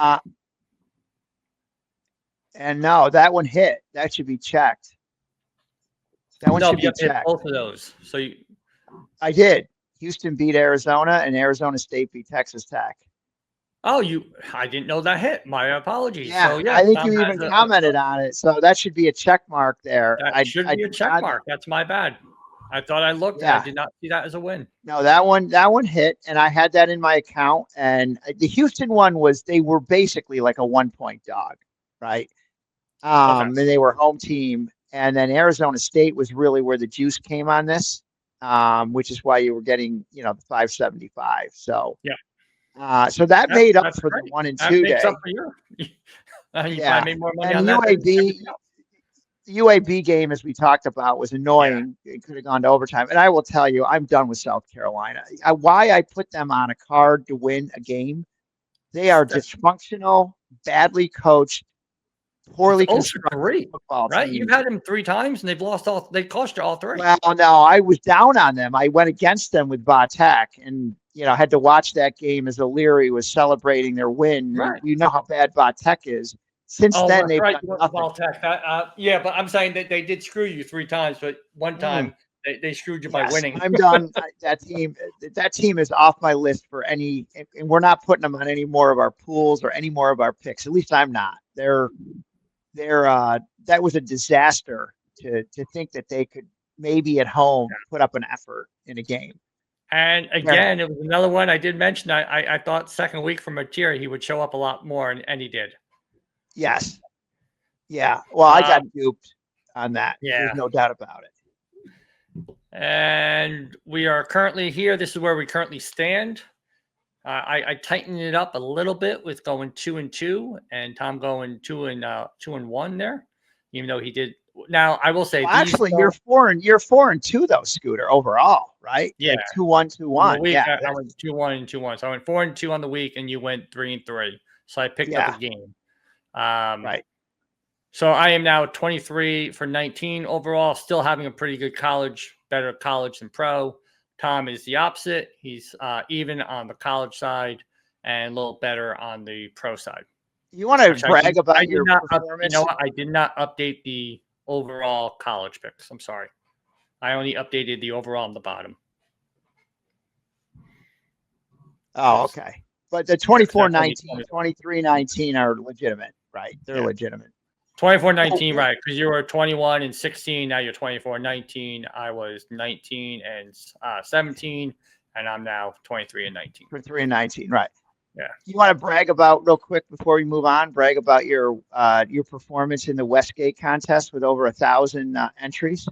And no, that one hit. That should be checked. That one should be checked. Both of those. So I did. Houston beat Arizona, and Arizona State beat Texas Tech. Oh, I didn't know that hit. My apologies. Yeah, so, yeah I think you even commented on it. So that should be a check mark there. That should be a check mark. That's my bad. I thought I looked and I Yeah. did not see that as a win. No, that one hit, and I had that in my account. And the Houston one they were basically like a 1 point dog, right? Okay. And they were home team. And then Arizona State was really where the juice came on this, which is why you were getting, the 575. So, so that made up That's for the great. 1 and That 2 makes up day. for your. You probably Yeah. made more money And on the that than UAB, everything else. the UAB game, as we talked about, was Yeah. annoying. It could have gone to overtime. And I will tell you, I'm done with South Carolina. Why I put them on a card to win a game, they are That's dysfunctional, badly coached, it's poorly 0 for constructed 3, football right? You've team. had them 3 times and they've lost all. They cost you all 3. Well, no, I was down on them. I went against them with Vatek and, had to watch that game as O'Leary was celebrating their win. And Right. we know how bad Vatek is. Since Oh, then, that's they've right. done You went with nothing. Tech. Yeah, but I'm saying that they did screw you 3 times, but one time they screwed you by Yes, winning. I'm done. That team is off my list for any, and we're not putting them on any more of our pools or any more of our picks. At least I'm not. That was a disaster to think that they could maybe at home put up an effort in a game. And again, it was another one I did mention. I thought second week from Matera he would show up a lot more, and he did. Yes. Yeah. Well, I got duped on that. Yeah. There's no doubt about it. And we are currently here. This is where we currently stand. I tightened it up a little bit with going 2 and 2, and Tom going 2 and 1 there, even though he did. Now I will say, actually, you're 4 and 2 though, Scooter, overall, right? Yeah, 2-1, 2-1. Week, yeah, I went 2-1 and 2-1. So I went 4 and 2 on the week, and you went 3 and 3. So I picked up a game. Right. So I am now 23 for 19 overall, still having a pretty good college, better college than pro. Tom is the opposite. He's even on the college side and a little better on the pro side. You want to brag about your performance? You know what? I did not update the overall college picks. I'm sorry. I only updated the overall on the bottom. Oh, okay. But the 24-19, 23-19 are legitimate, right? They're legitimate. 24-19, right? Because you were 21 and 16. Now you're 24-19. I was 19 and 17, and I'm now 23 and 19. 23 and 19, right? Yeah. You want to brag about real quick before we move on? Brag about your performance in the Westgate contest with over 1,000 entries.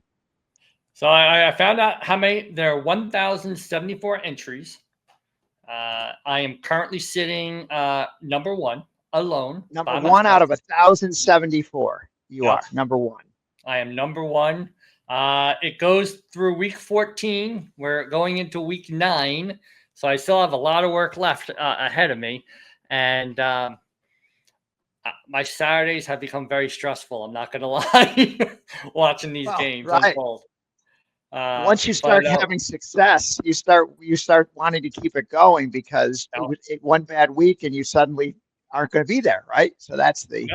So I found out how many. There are 1,074 entries. I am currently sitting number 1 alone. Number 1 out of 1,074. You are number 1. I am number 1. It goes through week 14. We're going into week 9. So I still have a lot of work left ahead of me. And my Saturdays have become very stressful. I'm not going to lie, watching these games unfold. Once you start having success, you start wanting to keep it going because one bad week and you suddenly aren't going to be there, right? So that's the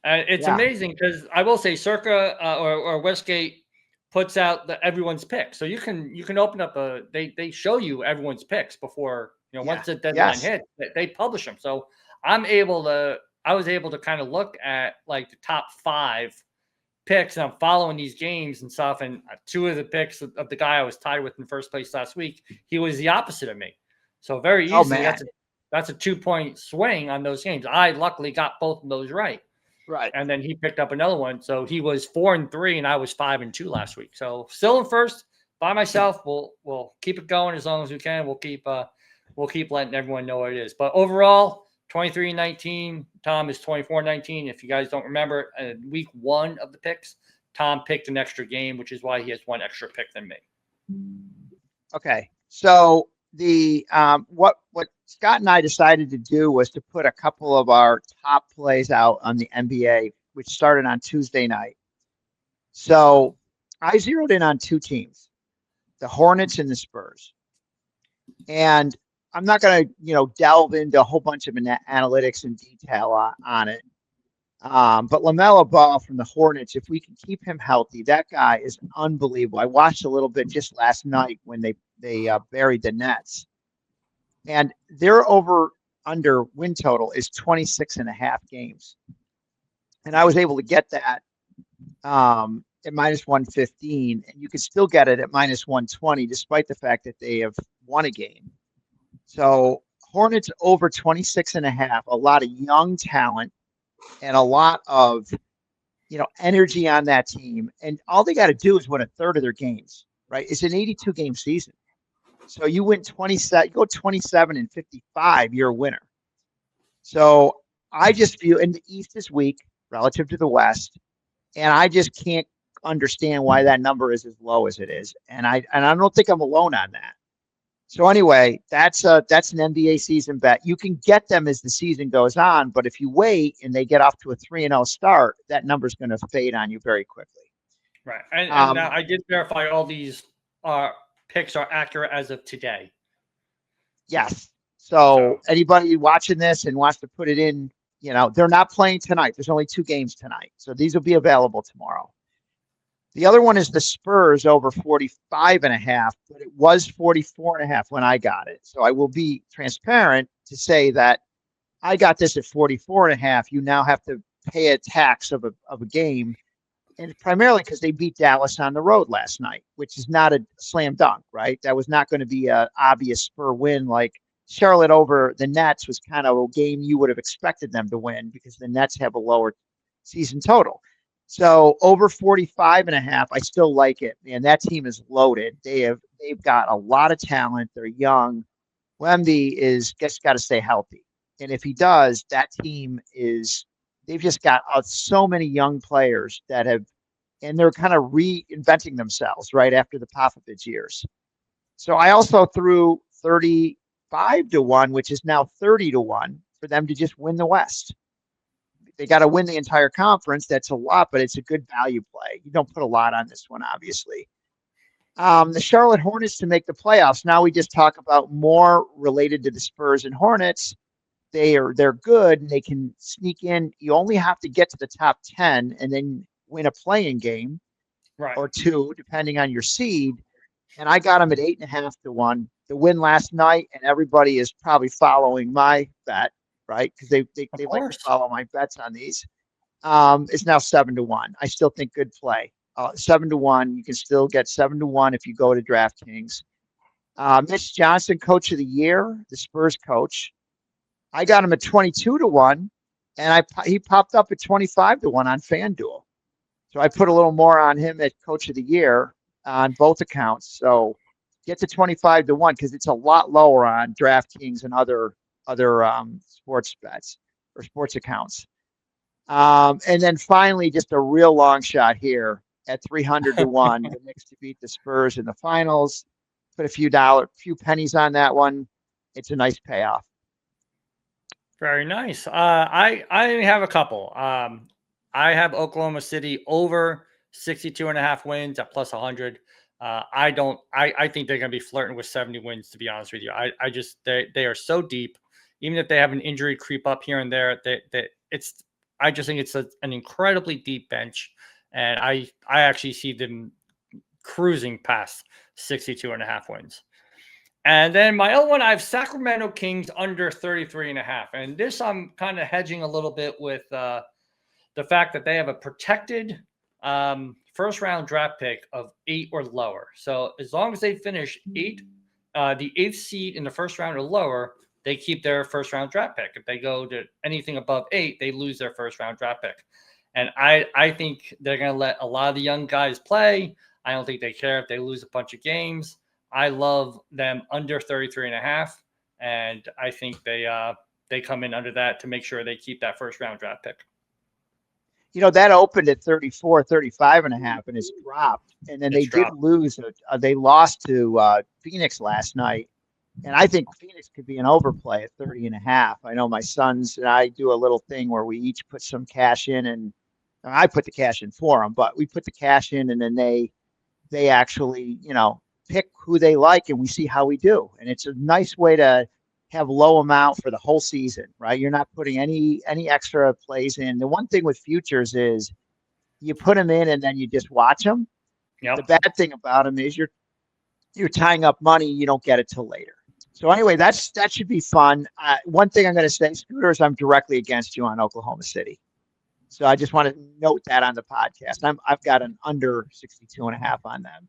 it's amazing because I will say Circa or Westgate puts out everyone's pick, so you can open up they show you everyone's picks before once the deadline hits, they publish them. So I was able to kind of look at like the top 5 picks, and I'm following these games and stuff. And 2 of the picks of the guy I was tied with in first place last week, he was the opposite of me. So very easily, that's a 2-point swing on those games. I luckily got both of those right. Right. And then he picked up another one. So he was 4 and 3, and I was 5 and 2 last week. So still in first by myself. We'll keep it going as long as we can. We'll keep letting everyone know what it is. But overall, 23-19. Tom is 24-19. If you guys don't remember, week 1 of the picks, Tom picked an extra game, which is why he has 1 extra pick than me. Okay. So the what Scott and I decided to do was to put a couple of our top plays out on the NBA, which started on Tuesday night. So I zeroed in on 2 teams, the Hornets and the Spurs. And I'm not going to, delve into a whole bunch of analytics and detail on it. But LaMelo Ball from the Hornets, if we can keep him healthy, that guy is unbelievable. I watched a little bit just last night when they buried the Nets. And their over-under win total is 26.5 games. And I was able to get that at minus 115, and you can still get it at minus 120, despite the fact that they have won a game. So Hornets over 26.5, a lot of young talent and a lot of, energy on that team. And all they got to do is win a third of their games, right? It's an 82 game season. So you win 27, you go 27 and 55, you're a winner. So I just feel, and the East is weak relative to the West, and I just can't understand why that number is as low as it is. And I don't think I'm alone on that. So anyway, that's an NBA season bet. You can get them as the season goes on, but if you wait and they get off to a 3-0 start, that number's going to fade on you very quickly. Right. And now I did verify all these picks are accurate as of today. Yes. So anybody watching this and wants to put it in, they're not playing tonight. There's only 2 games tonight. So these will be available tomorrow. The other one is the Spurs over 45.5, but it was 44.5 when I got it. So I will be transparent to say that I got this at 44.5. You now have to pay a tax of a game, and primarily because they beat Dallas on the road last night, which is not a slam dunk, right? That was not going to be an obvious Spur win. Like Charlotte over the Nets was kind of a game you would have expected them to win because the Nets have a lower season total. So over 45.5, I still like it. And that team is loaded. They've got a lot of talent. They're young. Wemby is just got to stay healthy. And if he does, that team they've just got so many young players and they're kind of reinventing themselves right after the Popovich years. So I also threw 35-1, which is now 30-1 for them to just win the West. They got to win the entire conference. That's a lot, but it's a good value play. You don't put a lot on this one, obviously. The Charlotte Hornets to make the playoffs. Now we just talk about more related to the Spurs and Hornets. They're good and they can sneak in. You only have to get to the top 10 and then win a play-in game, right, or 2, depending on your seed. And I got them at 8.5-1. The win last night, and everybody is probably following my bet, right? Because they like to follow my bets on these. It's now 7-1. I still think good play. 7-1. You can still get 7-1 if you go to DraftKings. Mitch Johnson, Coach of the Year, the Spurs coach. I got him at 22-1, and he popped up at 25-1 on FanDuel. So I put a little more on him at Coach of the Year on both accounts. So get to 25-1 because it's a lot lower on DraftKings and other sports bets or sports accounts. And then finally, just a real long shot here at 300-1, the Knicks to beat the Spurs in the finals. Put a few pennies on that one. It's a nice payoff. Very nice. I have a couple. I have Oklahoma City over 62.5 wins at plus 100. I think they're going to be flirting with 70 wins, to be honest with you. They are so deep. Even if they have an injury creep up here and there, I just think it's an incredibly deep bench. And I actually see them cruising past 62.5 wins. And then my other one, I have Sacramento Kings under 33.5. And this I'm kind of hedging a little bit with the fact that they have a protected first round draft pick of 8 or lower. So as long as they finish 8, the 8th seed in the first round or lower, they keep their first round draft pick. If they go to anything above 8, they lose their first round draft pick. And I think they're going to let a lot of the young guys play. I don't think they care if they lose a bunch of games. I love them under 33.5, and I think they come in under that to make sure they keep that first round draft pick. That opened at 35.5, and it's dropped. And then they did lose. They lost to Phoenix last night, and I think Phoenix could be an overplay at 30.5. I know my sons and I do a little thing where we each put some cash in, and I put the cash in for them, but we put the cash in, and then they actually pick who they like, and we see how we do. And it's a nice way to have low amount for the whole season, right? You're not putting any extra plays in. The one thing with futures is you put them in and then you just watch them. Yep. The bad thing about them is you're tying up money. You don't get it till later. So anyway, that should be fun. One thing I'm going to say, Scooters, I'm directly against you on Oklahoma City. So I just want to note that on the podcast. I've got an under 62.5 on them.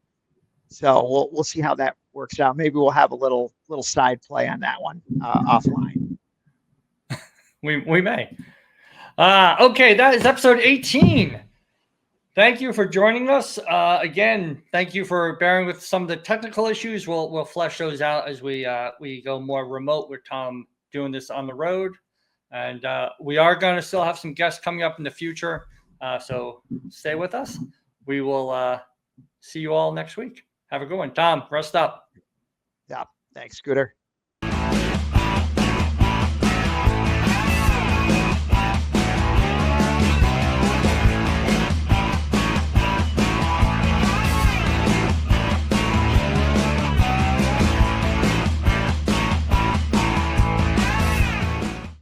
So we'll see how that works out. Maybe we'll have a little side play on that one offline. We may. Okay, that is episode 18. Thank you for joining us. Again, thank you for bearing with some of the technical issues. We'll flesh those out as we go more remote with Tom doing this on the road. And we are going to still have some guests coming up in the future. So stay with us. We will see you all next week. Have a good one. Tom, rest up. Yeah. Thanks, Scooter.